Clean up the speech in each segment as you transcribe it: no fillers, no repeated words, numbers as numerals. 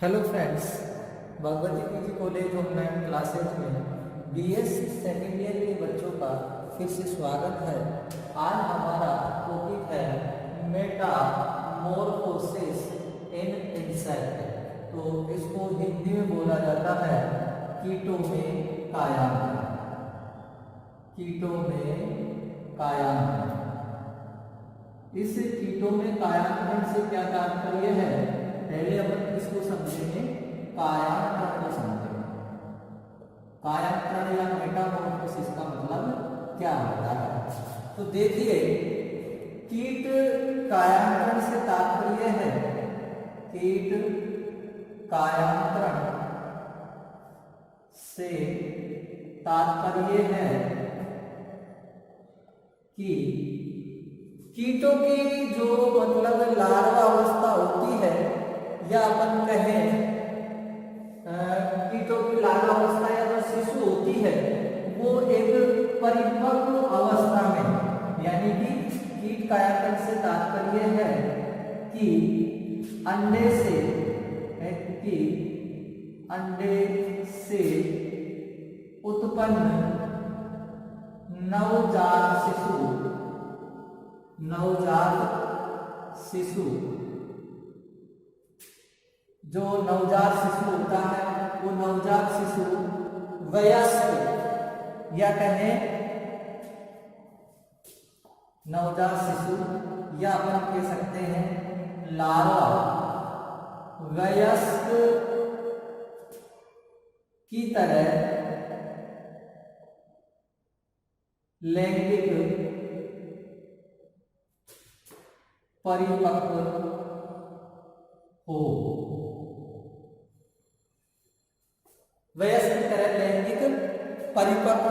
Hello friends, Bhagwati PG college online classes में BS second year के बच्चों का फिर से स्वागत है। आज हमारा टॉपिक है मेटामॉर्फोसिस इन इंसेक्ट। तो इसको हिंदी में बोला जाता है कीटों में कायांतरण। कीटों में कायांतरण। इस कीटों में कायांतरण से क्या तात्पर्य है? पहले अपन इसको समझेंगे, कायांतरण को समझेंगे। कायांतरण या मेटामॉर्फोसिस का मतलब क्या होता है? तो देखिए, कीट कायांतरण से तात्पर्य है, कीट कायांतरण से तात्पर्य है कि कीटों की जो मतलब लार्वा अवस्था होती है, या अपन कहें कीटों की लार्वा अवस्था या जो शिशु होती है, वो एक परिपक्व अवस्था में, यानी कि कीट कायांतरण से तात्पर्य है कि अंडे से उत्पन्न नवजात शिशु जो नवजात शिशु होता है, वो नवजात शिशु वयस्क, या कहें नवजात शिशु, या अपन कह सकते हैं लार्वा, वयस्क की तरह लैंगिक परिपक्व हो। वयस्क की तरह लैंगिक परिपक्व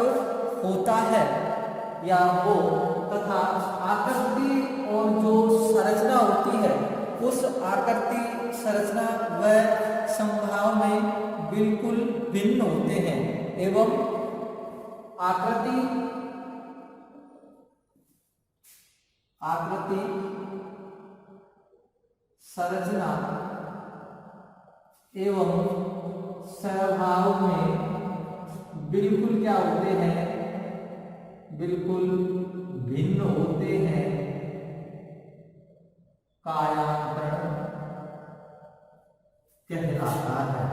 होता है या हो, तथा आकृति और जो संरचना होती है, उस आकृति, संरचना व स्वभाव में बिल्कुल भिन्न होते हैं, एवं आकृति, संरचना एवं स्वभाव में बिल्कुल क्या होते हैं? बिल्कुल भिन्न होते हैं। कायांतरण कहलाता है।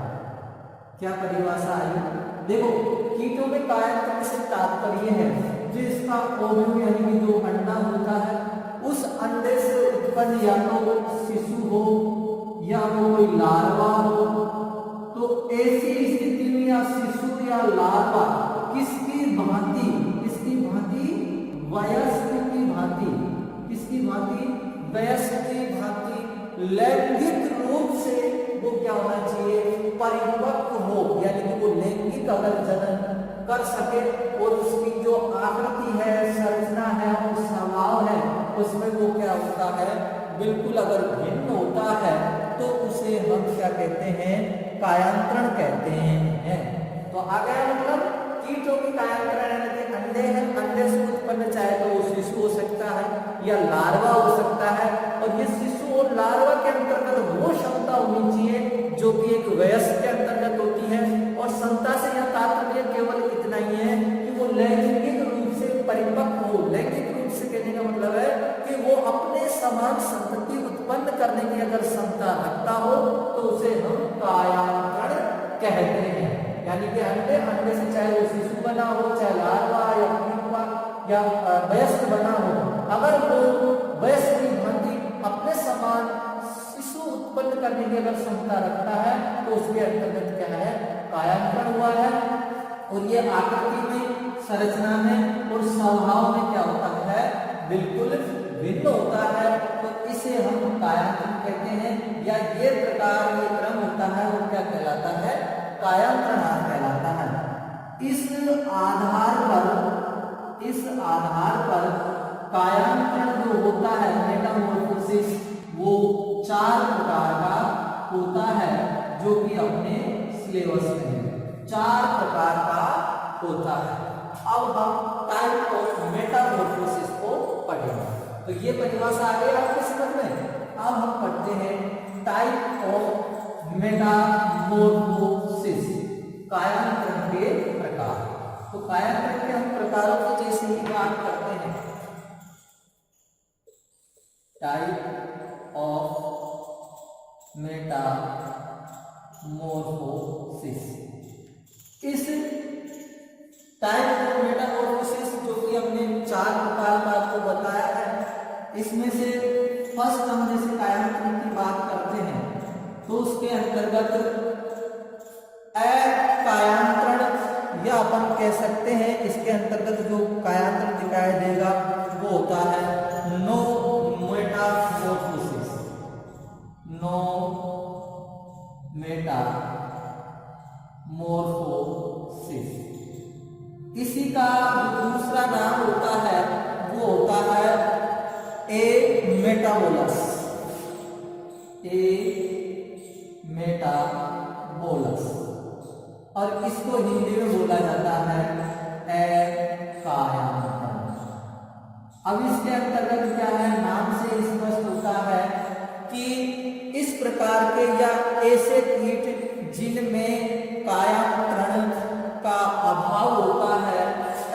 क्या परिभाषा आई? देखो, कीटों में कायांतरण से तात्पर्य है जो इसका ओव्यूम यानी कि जो अंडा होता है, उस अंडे से उत्पन्न या तो शिशु हो या वो कोई लार्वा हो, तो ऐसी स्थिति में या शिशु या लार्वा किसकी भांति वयस्क की भांति लैंगिक रूप से वो क्या होना चाहिए? परिपक्व हो, यानी कि वो लैंगिक अगर जनन कर सके और उसकी जो आकृति है, संरचना है और स्वभाव है, उसमें वो क्या होता है? बिल्कुल अगर भिन्न होता है, तो उसे हम क्या कहते हैं? कायांतरण कहते हैं। तो आ गया मतलब कीटों की कायांतरण, यानी कि अंडे हैं, अंडे से उत्पन्न चाहे तो वो शिशु हो सकता है या लार्वा हो सकता है, और ये शिशु और लार्वा के अंतर्गत वो क्षमता होनी चाहिए जो कि एक वयस्क के अंतर्गत होती है। और क्षमता से यह तात्पर्य केवल इतना ही है कि वो लैंगिक रूप से परिपक्व हो। लैंगिक रूप से कहने का मतलब है कि वो अपने समान संतति उत्पन्न करने की अगर क्षमता रखता हो, तो उसे हम कायांतरण कहते हैं। यानी कि अंडे से चाहे वो शिशु बना हो, चाहे लार्वा या पुष्पा या वयस्क बना हो, अगर वो वयस्क की भांति अपने समान शिशु उत्पन्न करने की अगर क्षमता रखता है, तो उसके अंतर्गत क्या है? कायांतरण हुआ है। और ये आकृति में, संरचना में और स्वभाव में क्या होता है? बिल्कुल भिन्न होता है। तो इसे हम कायांतरण कहते हैं, या ये प्रकार, ये क्रम होता है, वो क्या कहलाता है? कायांतरण कहलाता है। इस आधार पर कायांतरण जो होता है, मेटामॉर्फोसिस, वो 4 प्रकार का होता है, जो कि अपने सिलेबस में है। 4 प्रकार का होता है। अब हम टाइप ऑफ मेटामॉर्फोसिस को पढ़ेंगे। तो ये परिभाषा आ गई आपके समझ में। अब हम पढ़ते हैं टाइप ऑफ मेटामोर्फोसिस, कायांतरण के प्रकार। तो कायांतरण के हम प्रकारों को जैसे ही बात करते हैं, टाइप ऑफ मेटामोर्फोसिस, इस टाइप ऑफ मेटामोर्फोसिस जो कि हमने 4 प्रकार का आपको बताया है, इसमें से फर्स्ट हम जैसे कायांतरण की बात करते हैं तो उसके अंतर्गत अकायांतरण, या अपन कह सकते हैं इसके अंतर्गत जो कायांतरण दिखाई देगा वो होता है नो मेटामोर्फोसिस, नो मेटामोर्फोसिस। इसी का जो दूसरा नाम होता है वो होता है ए मेटाबोलस, ए मेटाबोलस, और इसको हिंदी में बोला जाता है अकायांतरण। अब इसके अंतर्गत क्या है, नाम से स्पष्ट होता है कि इस प्रकार के या ऐसे कीट जिनमें कायांतरण का अभाव होता है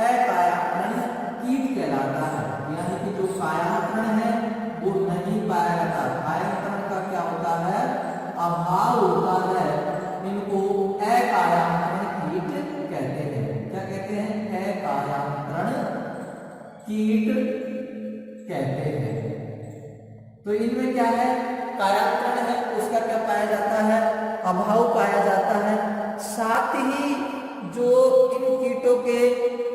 अकायांतरण कीट कहलाता है। यानी कि जो कायांतरण है वो नहीं पाया जाता, कायांतरण का क्या होता है, अभाव होता है, इनको अकायांतरण कीट कहते हैं। क्या कहते हैं, अकायांतरण कीट कहते हैं। तो इनमें क्या है, कायांतरण है उसका क्या पाया जाता है, अभाव पाया जाता है। साथ ही जो इन कीटों के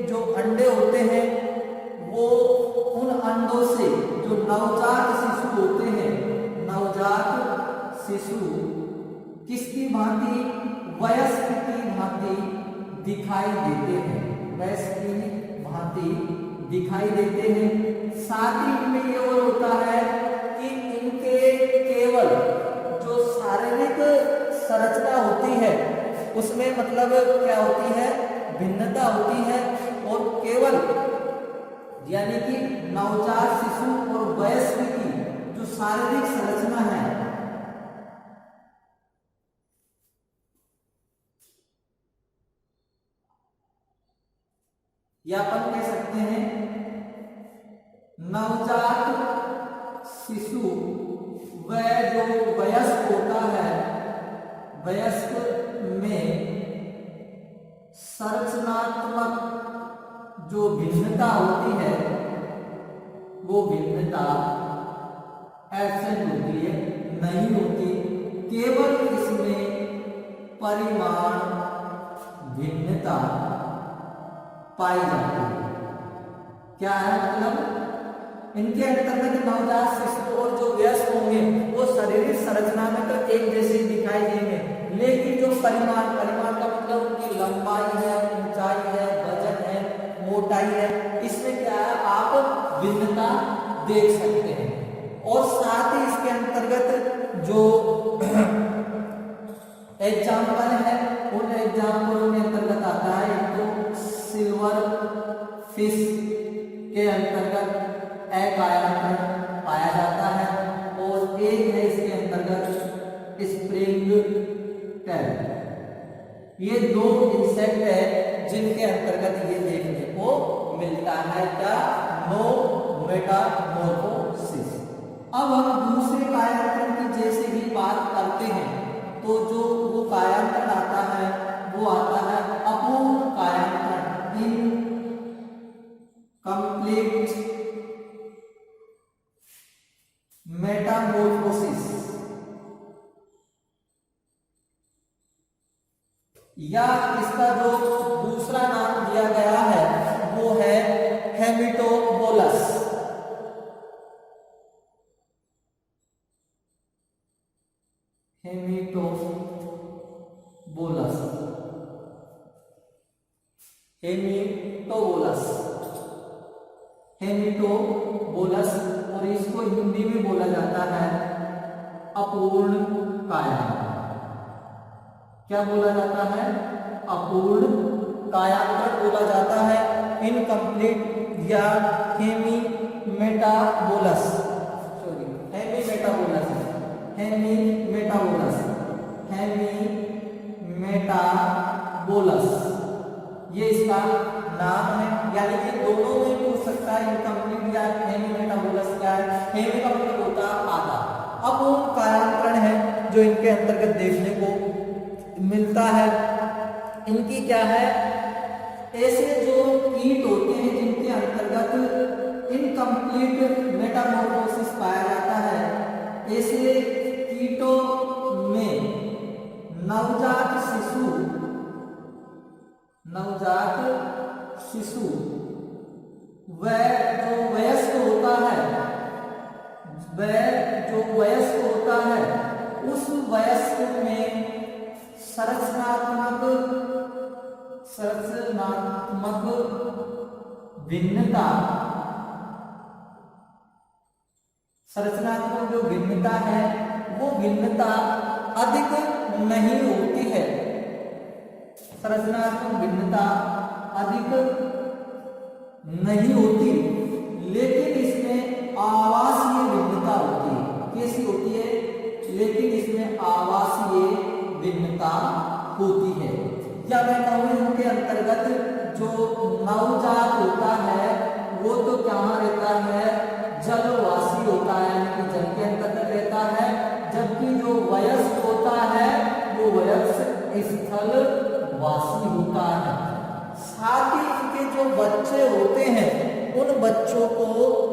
जो अंडे होते हैं वो उन अंडों से जो नवजात शिशु होते हैं, नवजात शिशु किसकी भांति, वयस्क की भांति दिखाई देते हैं, वयस्क की भांति दिखाई देते हैं। साथ ही इनमें ये और होता है कि इनके केवल जो शारीरिक संरचना होती है उसमें मतलब क्या होती है, भिन्नता होती है, और केवल यानी कि नवजात शिशु और वयस्क की जो शारीरिक संरचना है या अपन कह सकते हैं नवजात शिशु व जो वयस्क होता है, वयस्क में संरचनात्मक जो भिन्नता होती है वो भिन्नता एब्सेंट होती है, नहीं होती, केवल इसमें परिमाण भिन्नता पाई जाती है। क्या है मतलब, इनके अंतर्गत नवजात शिशु और जो वयस्क होंगे वो शारीरिक संरचना में तो एक जैसे दिखाई देंगे, लेकिन जो परिमाण का मतलब उनकी लंबाई है, ऊंचाई है, वजन है, मोटाई है, इसमें क्या है आप भिन्नता देख सकते हैं। और साथ ही इसके अंतर्गत जो एग्जाम्पल है उन एग्जाम्पलों के अंतर्गत आता है, तो सिल्वर फिश के अंतर्गत अकायांतरण पाया जाता है, और एक है इसके अंतर्गत स्प्रिंग टेल। ये 2 इंसेक्ट है जिनके अंतर्गत ये देखने को मिलता है, क्या, नो मेटामोर्फोसिस। अब हम दूसरे कायांतरण की जैसे ही बात करते हैं तो जो वो कायांतरण आता है वो आता है अपूर्ण कायांतरण, इनकम्प्लीट मेटामोर्फोसिस, या इसका जो दूसरा नाम दिया गया है वो है हेमिटोबोलस, हेमिटोबोलस, हेमिटोबोलस, हेमिटोबोलस, और इसको हिंदी में बोला जाता है अपूर्ण कायांतरण। क्या बोला जाता है, अपूर्ण कायांतरण बोला जाता है, इनकम्प्लीट या हेमीमेटाबोलस, हेमीमेटाबोलस, हेमीमेटाबोलस, ये इसका नाम है। यानी कि दोनों में पूछ सकता है, इनकम्प्लीट या हेमीमेटाबोलस क्या है। हेमी का मतलब होता है आधा। अब वो कायांतरण है जो इनके अंतर्गत देखने को मिलता है। इनकी क्या है, ऐसे जो कीट होते हैं जिनके अंतर्गत इनकम्प्लीट मेटामॉर्फोसिस पाया जाता है, ऐसे कीटों में नवजात शिशु वह जो वयस्क होता है उस वयस्क में संरचनात्मक जो भिन्नता है वो भिन्नता अधिक नहीं होती है। संरचनात्मक भिन्नता अधिक नहीं होती, लेकिन इसमें आवासीय भिन्नता होती है। कैसी होती है? लेकिन इसमें आवासीय भिन्नता होती है। या मैं कहूँ इनके अंतर्गत जो नवजात होता है वो तो कहाँ रहता है, जलवासी होता है, यानी कि जल के अंतर्गत रहता है। जबकि जो वयस्क होता है वो वयस्क स्थलवासी होता है। साथ ही इनके जो बच्चे होते हैं उन बच्चों को,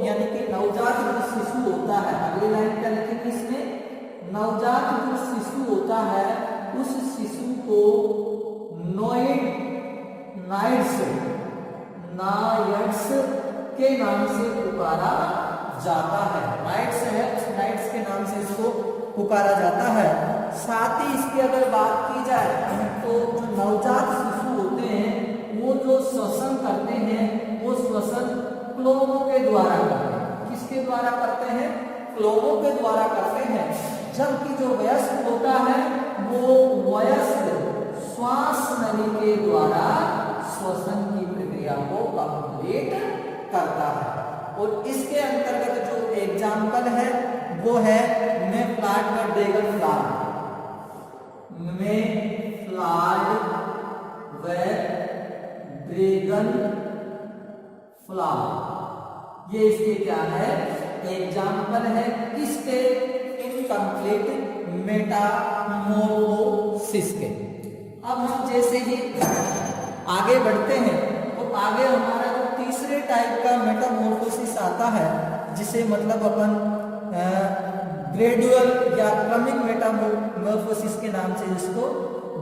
यानी कि नवजात जो शिशु होता है, अगली लाइन क्या लिखेंगे इसमें, नवजात जो शिशु होता है उस शिशु को नाइट्स के नाम से पुकारा जाता है। नाइट्स के नाम से इसको पुकारा जाता है। साथ ही इसकी अगर बात की जाए तो जो नवजात शिशु होते हैं वो जो श्वसन करते हैं वो श्वसन क्लोमों के द्वारा करते हैं। किसके द्वारा करते हैं? क्लोमों के द्वारा करते हैं। जबकि जो वयस्क होता है वो वयस्क श्वास नली के द्वारा श्वसन की प्रक्रिया को कंप्लीट करता है। और इसके अंतर्गत जो एग्जाम्पल है वो है मेफ्लाड में ड्रैगन फ्लावर, ये इसके क्या है, एग्जाम्पल है किसके, इनकम्प्लीट मेटामॉर्फोसिस के। अब हम जैसे ही आगे बढ़ते हैं तो आगे हमारा जो तीसरे टाइप का मेटामॉर्फोसिस आता है, जिसे मतलब अपन ग्रेजुअल या क्रमिक मेटामॉर्फोसिस के नाम से इसको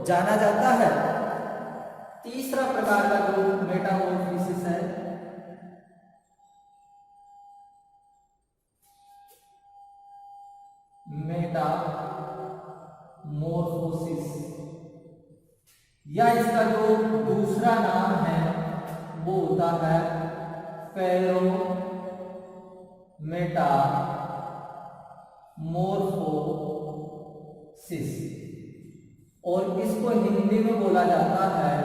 जाना जाता है। तीसरा प्रकार का जो मेटामॉर्फोसिस है मेटामॉर्फोसिस, या इसका जो दूसरा नाम है वो होता है फेरोमेटामॉर्फोसिस, और इसको हिंदी में बोला जाता है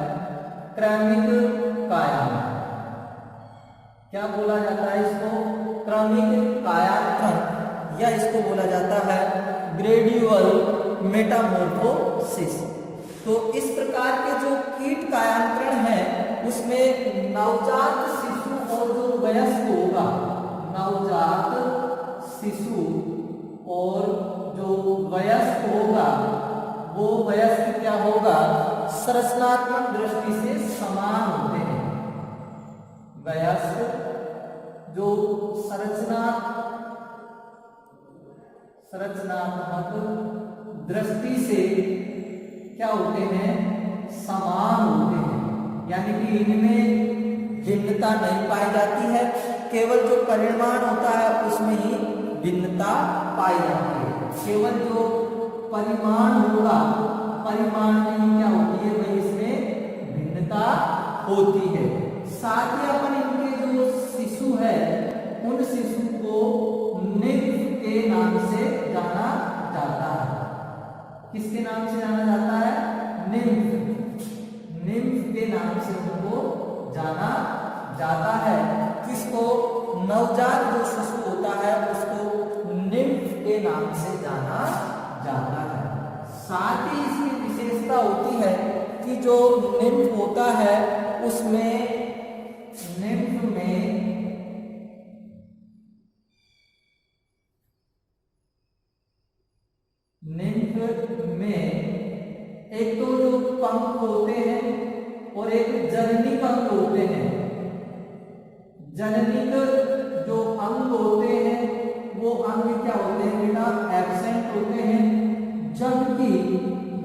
क्रमिक कायांतरण। क्या बोला जाता है इसको? क्रमिक कायांतरण, या इसको बोला जाता है ग्रेजुअल मेटामॉर्फोसिस। तो इस प्रकार के जो कीट कायांतरण है उसमें नवजात शिशु और जो वयस्क होगा, नवजात शिशु और जो वयस्क होगा वो वयस्क क्या होगा, संरचनात्मक दृष्टि से समान होते हैं। वयस्क जो संरचनात्मक दृष्टि से क्या होते हैं, समान होते हैं। यानी कि इनमें भिन्नता नहीं पाई जाती है, केवल जो परिमाण होता है उसमें ही भिन्नता पाई जाती है। केवल जो परिमाण होगा, परिमाण में ही क्या होती है, वही इसमें भिन्नता होती है। साथ ही अपन इनके जो शिशु है उन शिशु को निम्फ के नाम से जाना जाता है। किसके नाम से जाना जाता है? निम्फ के नाम से उनको जाना जाता है। किसको? नवजात जो शिशु होता है उसको निम्फ के नाम से जाना जाता है। साथ ही विशेषता होती है कि जो निम्फ होता है उसमें निम्फ में एक तो जो पंख होते हैं और एक जननी पंख होते हैं। जननिक जो अंग होते हैं वो अंग क्या होते हैं बेटा, एब्सेंट होते हैं, जबकि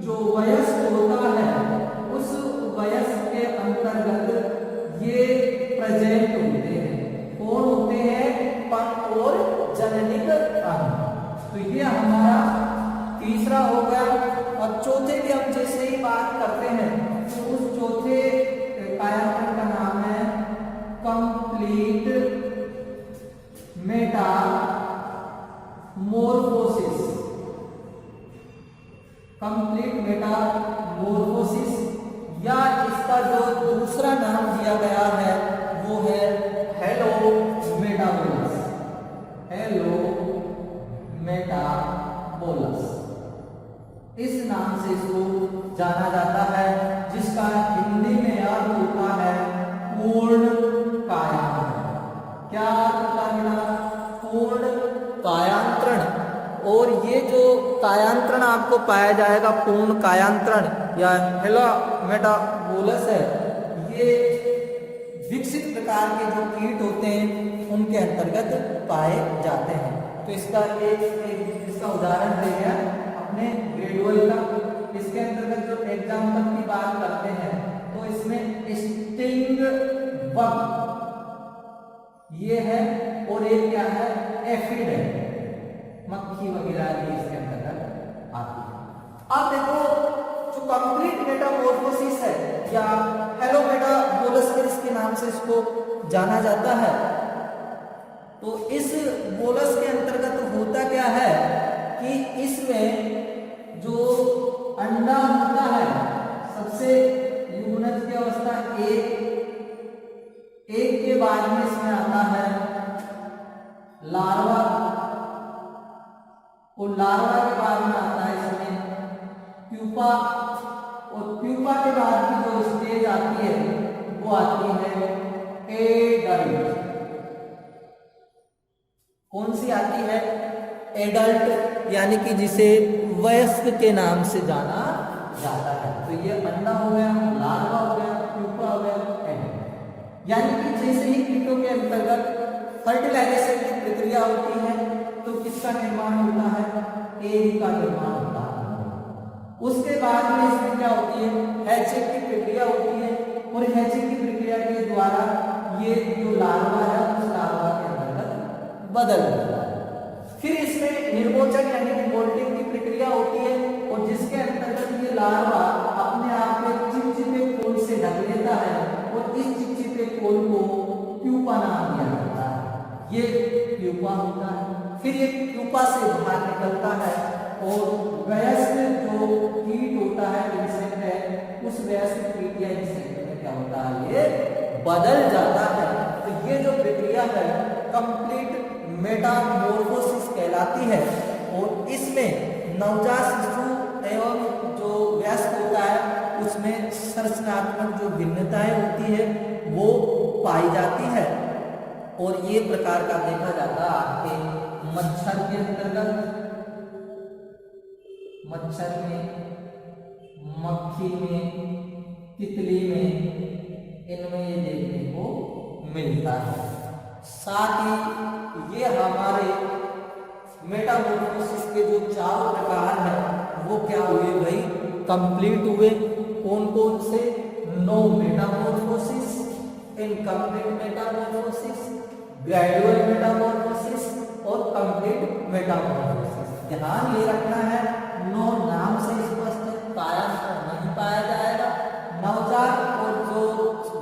जो वयस्क होता है उस वयस्क के अंतर्गत ये प्रेजेंट होते हैं। कौन होते हैं, पंख और जननिक अंग। तो ये हमारा तीसरा हो गया। और चौथे की हम जैसे ही बात करते हैं तो उस चौथे कायाकल्प का नाम है कंप्लीट मेटामोर्फोसिस। कंप्लीट मेटामोर्फोसिस, या इसका जो दूसरा नाम दिया गया है वो है हेलोमेटाबोलस। हेलोमेटाबोलस इस नाम से इसको जाना जाता है, जिसका हिंदी में अर्थ होता है पूर्ण कायांतरण। क्या अर्थ होता है बेटा, पूर्ण कायांतरण। और ये जो कायांतरण आपको पाया जाएगा, पूर्ण कायांतरण या हेलोमेटाबोलस है, ये विकसित प्रकार के जो कीट होते हैं उनके अंतर्गत पाए जाते हैं। तो इसका इसका उदाहरण दे गया अपने ग्रेड 12 का। इसके अंतर्गत जो एग्जाम्पल की बात करते हैं तो इसमें स्टिंग बग ये है, और एक क्या है, एफिड है, मक्खी वगैरह भी इसके अंतर्गत आती है। अब देखो जो कंप्लीट मेटामॉर्फोसिस है या हेलोमेटाबोलस के इसके नाम से इसको जाना जाता है, तो इस बोलस के अंतर्गत होता क्या है कि इसमें जो अंडा होता है, सबसे युग्मनज की अवस्था एक के बाद में इसमें आता है लार्वा, और लार्वा के बाद में आता है इसमें प्यूपा, और प्यूपा के बाद की जो स्टेज आती है वो आती है एडल्ट। कौन सी आती है, एडल्ट, यानी कि जिसे वयस्क के नाम से जाना जाता है। तो ये अंडा हो गया, लार्वा हो गया, प्यूपा हो गया, एडल्ट। यानी कि जैसे ही कीटों के अंतर्गत फर्टिलाइजेशन की प्रक्रिया होती है तो किसका निर्माण होता है, एग का निर्माण होता है। उसके बाद में इसमें क्या होती है, हैचिंग की प्रक्रिया होती है, और हैचिंग की प्रक्रिया के द्वारा ये जो लार्वा है उस लार्वा के अंतर्गत बदल जाता है। फिर इसमें निर्मोचन यानी कि मोल्टिंग की प्रक्रिया होती है, और जिसके अंतर्गत ये लार्वा अपने आप में चिपचिपे खोल से ढक लेता है, और इस चिपचिपे खोल को प्यूपा नाम दिया जाता है। ये प्यूपा होता है। फिर ये प्यूपा से बाहर निकलता है, और वयस्क जो कीट होता है, इंसेक्ट है, उस वयस्क कीट या इंसेक्ट में क्या होता है, ये बदल जाता है। तो ये जो प्रक्रिया है कंप्लीट मेटामॉर्फोसिस कहलाती है, और इसमें नवजात शिशु एवं जो वयस्क होता है उसमें संरचनात्मक जो भिन्नताएं होती है वो पाई जाती है। और ये प्रकार का देखा जाता है आपके मच्छर के अंतर्गत, मच्छर में, मक्खी में, तितली में, इनमें ये देखने को मिलता है। साथ ही ये हमारे मेटामॉर्फोसिस के जो 4 प्रकार हैं वो क्या हुए भाई, कंप्लीट हुए। कौन कौन से, no metamorphosis, incomplete metamorphosis, gradual metamorphosis और कंप्लीट मेटामॉर्फोसिस। ध्यान ये रखना है, नो नाम से स्पष्ट कायांतरण नहीं पाया जाएगा। नवजात और जो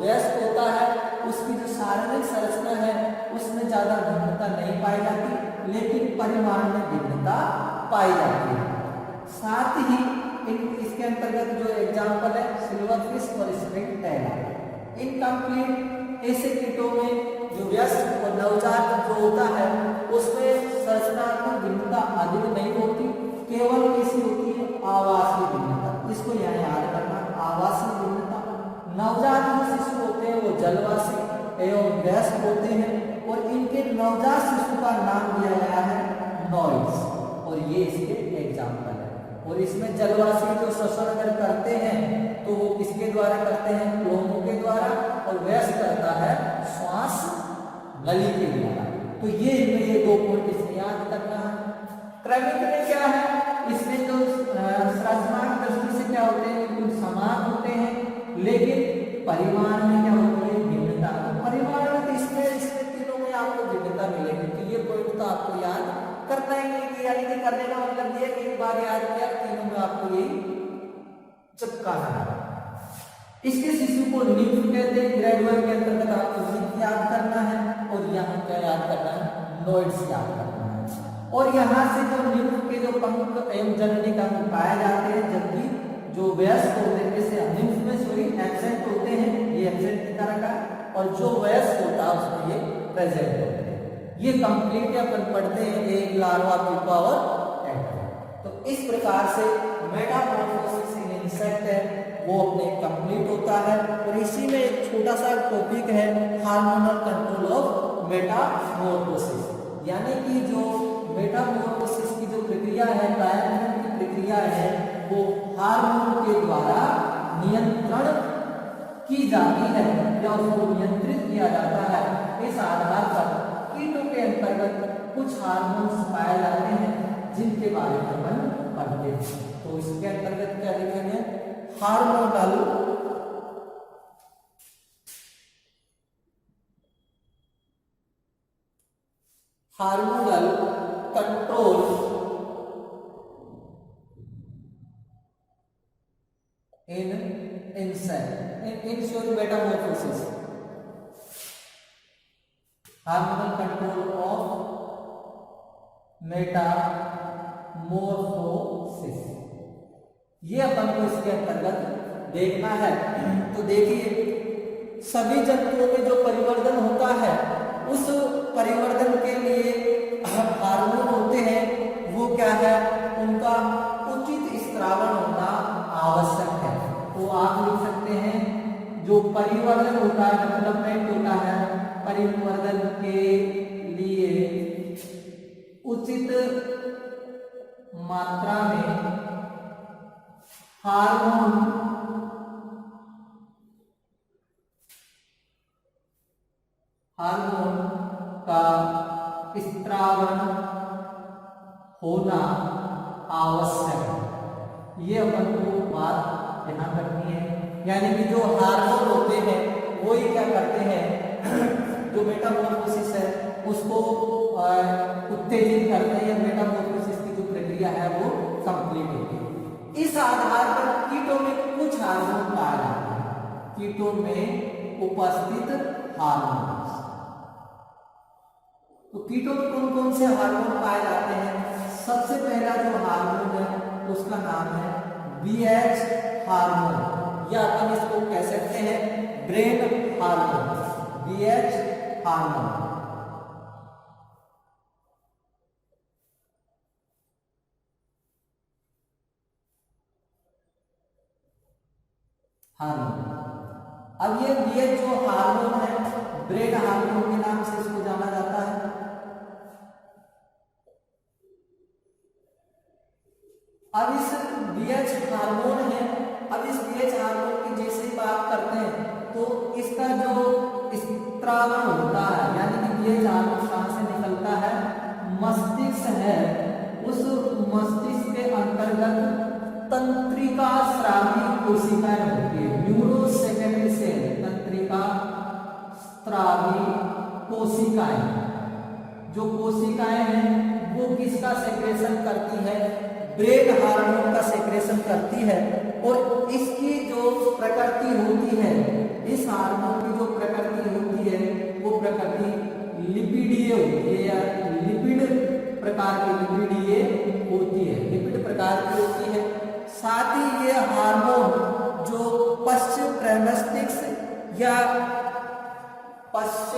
वयस्क होता है उसकी जो शारीरिक संरचना है उसमें ज्यादा भिन्नता नहीं पाई जाती, लेकिन परिमाण में भिन्नता पाई जाती है। साथ ही इसके अंतर्गत जो एग्जाम्पल है सिल्वर फिश और स्प्रिंग टैला। इनकम्प्लीट ऐसे कीटों में जो वयस्क और नवजात जो होता है उसमें संरचनात्मक भिन्नता अधिक नहीं होती, केवल कैसी होती है, आवासीय भिन्नता। इसको यहाँ याद जलवासी एवं वयस्क होते हैं और इनके नवजात शिशु का नाम दिया गया है नॉइड्स, और ये इसके एग्जाम्पल है। और इसमें जलवासी जो श्वसन अगर करते हैं तो वो किसके द्वारा करते हैं, लोगों के द्वारा, और वयस्क करता है श्वास नली के द्वारा। तो ये इनमें ये 2 पॉइंट इसमें याद करना है। क्रमिक में क्या है, इसमें जो संरचनात्मक दृष्टि से क्या होते हैं, बिल्कुल समान होते हैं, लेकिन परिमाण में क्या होती है, भिन्नता। परिमाण में इसमें तीनों में आपको भिन्नता मिलेगी। तो ये पॉइंट तो आपको याद करना ही नहीं, यानी कि करने का मतलब ये एक बार याद किया, तीनों में आपको यही चिपकाना है। इसके शिशु को निम्फ कहते हैं, ग्रेड 1 के अंतर्गत आपको निम्फ याद करना है, और यहाँ क्या याद करना है, नोइड्स याद करना है। और यहाँ से जो निम्फ के जो पंख एवं जननिक अंग पाए जाते हैं, जबकि जो वयस्क होते हैं, जैसे निम्फ में एब्सेंट होते हैं, ये एब्सेंट की तरह का, और जो वयस्क होता है उसमें ये प्रेजेंट होते हैं। ये कंप्लीट अपन पढ़ते हैं एक लार्वा प्यूपा और एडल्ट। तो इस प्रकार से मेटामॉर्फोसिस इन इंसेक्ट है वो अपने कंप्लीट होता है। और इसी में एक छोटा सा टॉपिक है हार्मोनल कंट्रोल ऑफ मेटामॉर्फोसिस, यानी कि जो मेटामॉर्फोसिस की जो प्रक्रिया है, कायाकल्प की प्रक्रिया है, वो हार्मोन के द्वारा नियंत्रण की जाती है या उसको नियंत्रित किया जाता है। इस आधार पर कीटों के अंतर्गत कुछ हार्मोन्स पाए जाते हैं जिनके बारे में अपन पढ़ते हैं। तो इसके अंतर्गत क्या लिखेंगे, hormonal control in insect in Metamorphosis, hormonal control of Metamorphosis, ये अपन को इसके अंतर्गत देखना है। तो देखिए सभी जंतुओं में जो परिवर्तन होता है, उस परिवर्तन के लिए हार्मोन होते हैं, वो क्या है, उनका उचित स्त्रावण होना आवश्यक है। तो आप लिख सकते हैं जो परिवर्तन होता है, डेवलपमेंट होता है, परिवर्तन के लिए उचित मात्रा में हार्मोन का स्त्रावण होना आवश्यक है। ये अपन को बात ध्यान रखनी है। यानी कि जो हार्मोन होते हैं वो ही क्या करते हैं, जो मेटामॉर्फोसिस है उसको उत्तेजित करते हैं, या मेटामॉर्फोसिस की जो प्रक्रिया है वो कंप्लीट होती है। इस आधार पर कीटों में कुछ हार्मोन पाए जाते हैं, कीटों में उपस्थित हार्मोन। तो कीटों में कौन कौन से हार्मोन पाए जाते हैं, सबसे पहला जो हार्मोन है उसका नाम है BH हार्मोन, या अपन इसको कह सकते हैं ब्रेन हार्मोन, BH हार्मोन। अब ये BH जो हार्मोन है, ब्रेन हार्मोन के नाम से इसको जाना जाता है। अब इस BH हार्मोन है, अब इस BH हार्मोन की जैसे ही बात करते हैं तो इसका जो स्त्रावण होता है, यानी कि BH हार्मोन कहां से निकलता है, मस्तिष्क है, उस मस्तिष्क के अंतर्गत तंत्रिका स्रावी कोशिकाएं होती है, न्यूरो सेकेंडरी सेल, तंत्रिका स्रावी कोशिकाएं। जो कोशिकाएं हैं वो किसका सेक्रेशन करती है, ब्रेन हार्मोन का सेक्रेशन करती है। और इसकी जो प्रकृति होती है, इस हार्मोन की जो प्रकृति होती है वो प्रकृति लिपिडीय होती है, या लिपिड प्रकार की लिपिडीय होती है, लिपिड प्रकार की होती है। साथ ही ये हार्मोन जो पश्च प्रेमस्टिक्स या पश्च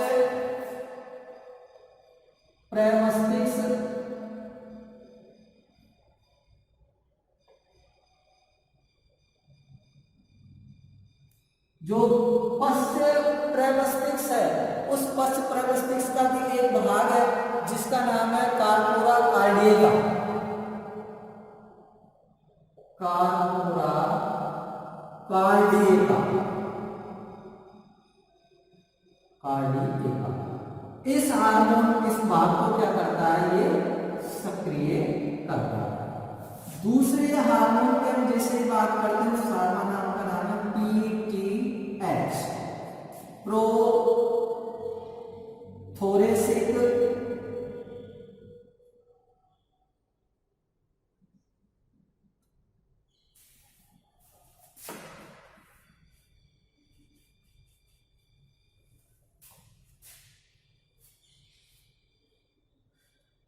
प्रेमस्टिक्स जो पश्च प्रेमस्टिक्स स्पर्श परक मस्तिष्क का भी एक भाग है जिसका नाम है कार्पोरा कार्डिएका। कार्पोरा कार्डिएका, कार्डिएका। इस हार्मोन इस भाग को क्या करता है, ये सक्रिय करता है। दूसरे हार्मोन की हम जैसे बात करते हैं, उस हार्मोन का नाम है PTH, prothoracic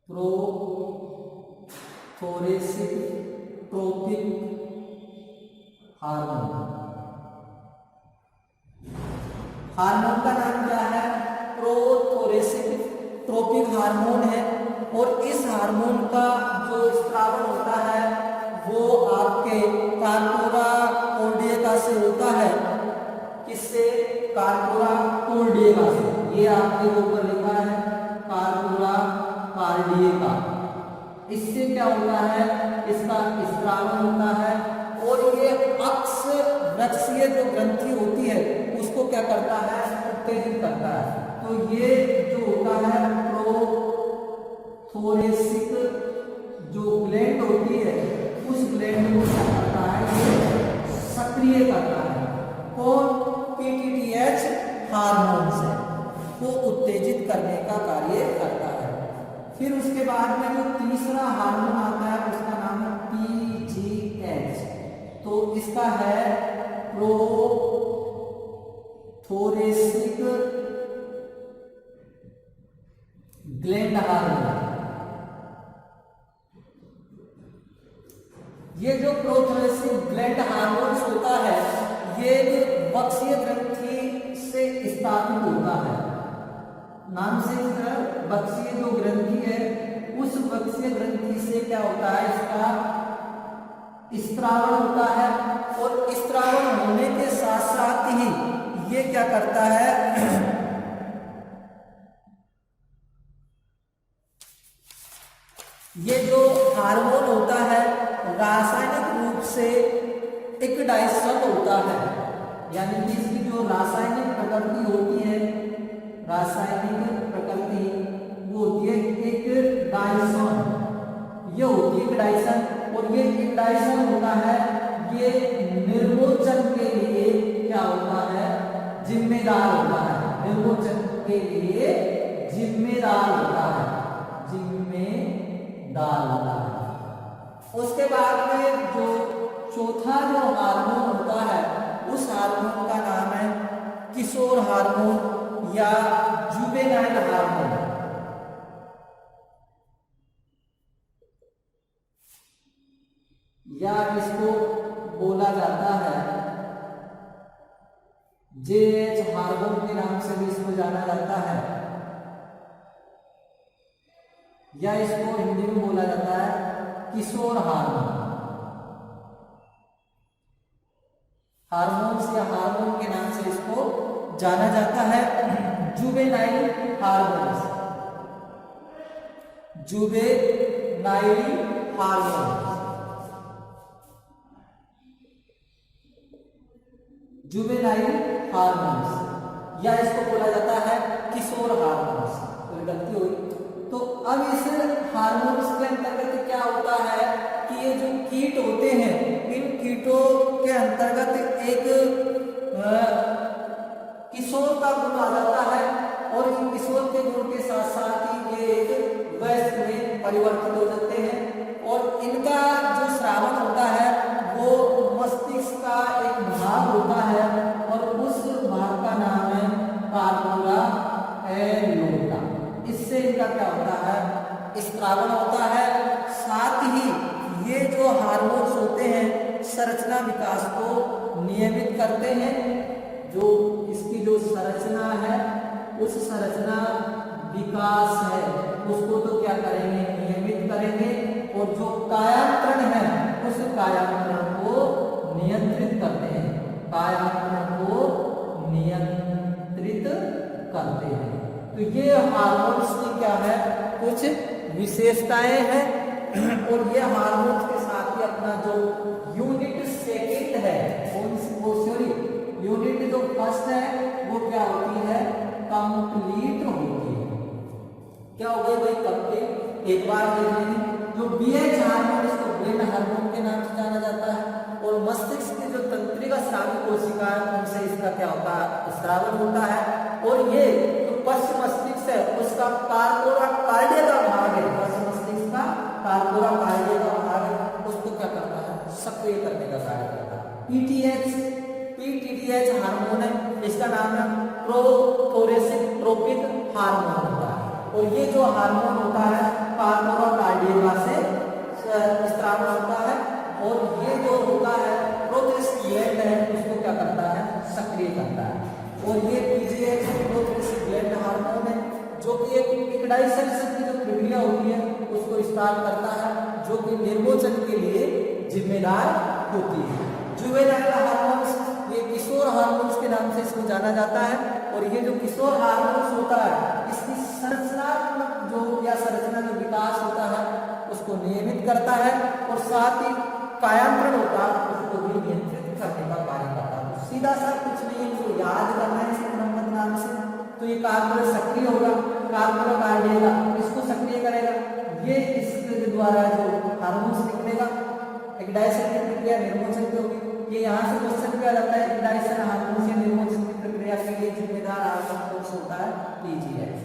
prothoracic trophic hormone. Hormone का नाम क्या है, प्रोथोरेसिक ट्रोपिक हार्मोन है। और इस हार्मोन का जो स्त्रावण होता है वो आपके कार्पोरा कार्डिएका से होता है। किससे, कार्पोरा कार्डिएका से। ये आपके ऊपर लिखा है कार्पोरा कार्डिएका। इससे क्या होता है, इसका स्त्रावण होता है और ये अक्ष वृक्षीय जो ग्रंथि होती है उसको क्या करता है, उत्तेजित करता है। तो ये जो होता है प्रोथोरेसिक जो ग्लैंड होती है उस ग्लैंड को क्या करता है, ये सक्रिय करता है। कौन, पीटीएच हार्मोन से को उत्तेजित करने का कार्य करता है। फिर उसके बाद में जो तीसरा हार्मोन आता है उसका नाम है पीजीएच। तो इसका है प्रोथोरेसिक ग्लैंड हार्मोन। ये जो प्रोथोरेसिक ग्लैंड हार्मोन होता है ये वक्षीय ग्रंथि से स्थापित होता है। नाम से वक्षीय जो ग्रंथि है उस वक्षीय ग्रंथि से क्या होता है, इसका स्त्रावण होता है। और स्त्रावण होने के साथ साथ ही ये क्या करता है, ये जो हार्मोन होता है रासायनिक रूप से एक डाइसम होता है। यानी कि इसकी जो रासायनिक प्रकृति होती है, रासायनिक प्रकृति वो होती है एक डाइसन। ये होती है डाइसन और ये एक डाइसन होता है, ये निर्मोचन के लिए क्या होता है, जिम्मेदार होता है। निर्मोचन के लिए जिम्मेदार होता है, जिम्मेदार होता है। उसके बाद में जो चौथा जो हार्मोन होता है उस हार्मोन का नाम है किशोर हार्मोन या जुवेनाइल हार्मोन। या इसको बोला जाता है जेएच हार्मोन के नाम से भी इसको जाना जाता है, या इसको हिंदी में बोला जाता है किशोर हार्मोन। हार्मोन्स या हार्मोन के नाम से इसको जाना जाता है। Juvenile hormones, juvenile hormones, juvenile hormones या इसको बोला जाता है किशोर हार्मोन्स। तो गलती हुई। तो अब इस हार्मोन्स के अंतर्गत क्या होता है कि ये जो कीट होते हैं इन कीटों के अंतर्गत एक किशोर का गुण आ जाता है और इन किशोर के गुण के साथ साथ ही ये एक वयस्क में परिवर्तित हो जाते हैं। और इनका जो श्रावण होता है वो मस्तिष्क का एक भाग होता है और उस भाग का नाम है कार्पोरा एलोटा। इससे इनका क्या होता है, स्त्रावण होता है। साथ ही ये जो हार्मोन्स होते हैं संरचना विकास को नियमित करते हैं। जो इसकी जो संरचना है उस संरचना विकास है उसको तो क्या करेंगे, नियमित करेंगे। और जो कायांतरण है उस कायांतरण को नियंत्रित करते हैं, कायांतरण को नियंत्रित करते हैं। तो ये हार्मोन्स की क्या है, कुछ विशेषताएं हैं। और ये हार्मोन्स के साथ ही अपना जो यूनिट सेकंड है, सॉरी यूनिट जो फर्स्ट है वो क्या होती है, कंप्लीट होती है। क्या हो गई भाई, कंप्लीट। एक बार देख लेंगे, जो बीएच हार्मोन इसको ब्रेन हार्मोन के नाम से जाना जाता है। और मस्तिष्क की जो तंत्रिका स्रावी कोशिका है उनसे इसका क्या होता है, स्रावन होता है। और ये जो पश्च मस्तिष्क है उसका कार्पोरा कार्डिया का भाग है, पश्च मस्तिष्क का कार्पोरा कार्डिया का भाग है, उसको क्या करता है, सक्रिय करने का कार्य करता है। पीटीडीएच हार्मोन है, इसका नाम है प्रोथोरेसिक ट्रोपिक हार्मोन होता है। और ये जो हार्मोन होता है कार्पोरा कार्डिया से स्रावन होता है। और ये जो होता है प्रोथोरेसिक ग्लैंड है उसको क्या करता है, सक्रिय करता है। और ये पीजीएच प्रोथोरेसिक ग्लैंड हार्मोन है जो कि एक इक्डाइसेशन की जो प्रक्रिया होती है उसको स्टार्ट करता है, जो कि निर्मोचन के लिए जिम्मेदार होती है। जुवेनाइल हार्मोन्स, ये किशोर हार्मोन्स के नाम से इसको जाना जाता है। और ये जो किशोर हार्मोन्स होता है इसकी संरचनात्मक जो या संरचना जो विकास होता है उसको नियमित करता है। और साथ ही कायांतरण होता है उसको भी नियंत्रित करने का कार्य करता है। सीधा सा कुछ नहीं, इसको याद करना है इसके नाम से। तो ये कार्पोरा सक्रिय होगा, कार्पोरा कार्डिया इसको सक्रिय करेगा, ये इसके द्वारा जो हार्मोन्स निकलेगा, एक्डाइसन की प्रक्रिया निर्मोचन की होगी। ये यहाँ से क्वेश्चन किया जाता है, एक्डाइसन हार्मोन से निर्मोचन की प्रक्रिया के लिए जिम्मेदार हार्मोन कौन सा होता है, पीजीएच,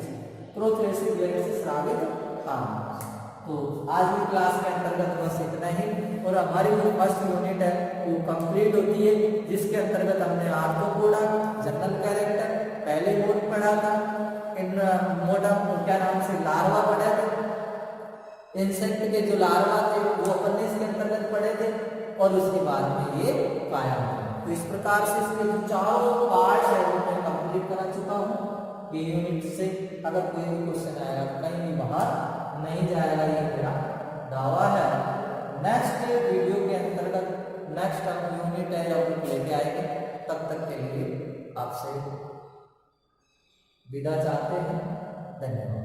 प्रोथोरेसिक ग्लैंड से स्रावित हार्मोन। तो आज की क्लास के अंतर्गत बस इतना ही। और हमारी जो फर्स्ट यूनिट है वो कंप्लीट होती है, जिसके अंतर्गत हमने आर्थ्रोपोडा, जनरल कैरेक्टर पहले मोड पढ़ा था, इन मोडा क्या नाम से लार्वा पढ़े थे, इंसेक्ट के जो लार्वा थे वो अपन ने इसके अंतर्गत पढ़े थे। और उसके बाद में ये काया। तो इस प्रकार से इसके जो चारों पार्ट है वो मैं कंप्लीट करा चुका हूँ ये यूनिट से। अगर कोई भी क्वेश्चन आएगा कहीं भी बाहर नहीं जाएगा, ये मेरा दावा है। नेक्स्ट वीडियो के अंतर्गत नेक्स्ट हम यूनिट है या लेके आएंगे, तब तक के लिए आपसे विदा चाहते हैं। धन्यवाद।